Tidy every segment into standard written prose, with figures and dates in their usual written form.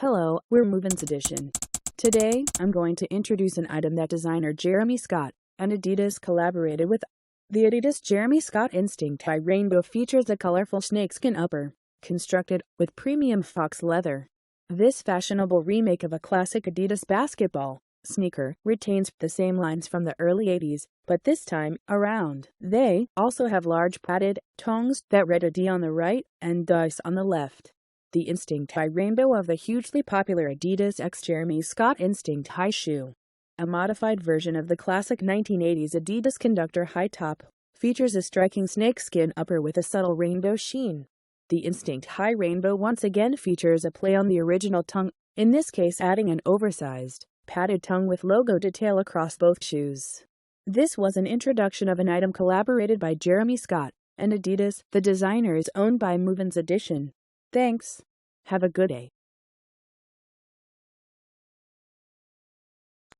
Hello, we're MovinsEdition. Today, I'm going to introduce an item that designer Jere미스캇 and Adidas collaborated with. The Adidas Jeremi스캇 Instinct High Rainbow features a colorful snakeskin upper, constructed with premium faux leather. This fashionable remake of a classic Adidas basketball sneaker retains the same lines from the early 80s, but this time around, they also have large padded tongues that read a D on the right and dice on the left. The Instinct High Rainbow of the hugely popular Adidas x Jeremi스캇 Instinct High shoe, a modified version of the classic 1980s Adidas Conductor high top, features a striking snakeskin upper with a subtle rainbow sheen. The Instinct High Rainbow once again features a play on the original tongue, in this case adding an oversized, padded tongue with logo detail across both shoes. This was an introduction of an item collaborated by Jeremi스캇 and Adidas. The designer is owned by MovinsEdition. Thanks. Have a good day.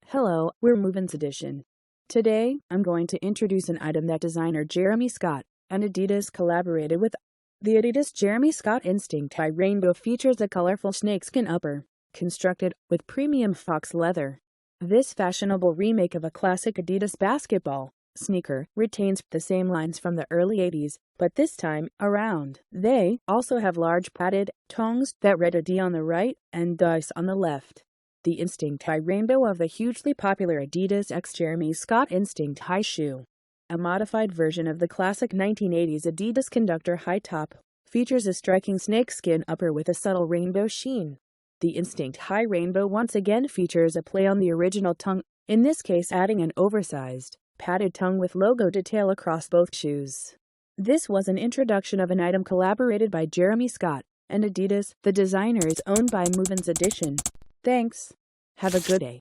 Hello, we're MovinsEdition. Today, I'm going to introduce an item that designer Jeremi스캇 and Adidas collaborated with. The Adidas Jeremi스캇 Instinct High Rainbow features a colorful snakeskin upper, constructed with premium faux leather. This fashionable remake of a classic Adidas basketball sneaker retains the same lines from the early 80s, but this time around, they also have large padded tongues that read a D on the right and dice on the left. The Instinct High Rainbow of the hugely popular Adidas x Jeremi스캇 Instinct High shoe, a modified version of the classic 1980s Adidas Conductor high top, features a striking snakeskin upper with a subtle rainbow sheen. The Instinct High Rainbow once again features a play on the original tongue, in this case adding an oversized, padded tongue with logo detail across both shoes. This was an introduction of an item collaborated by Jeremi스캇 and Adidas. The designer is owned by MovinsEdition. Thanks. Have a good day.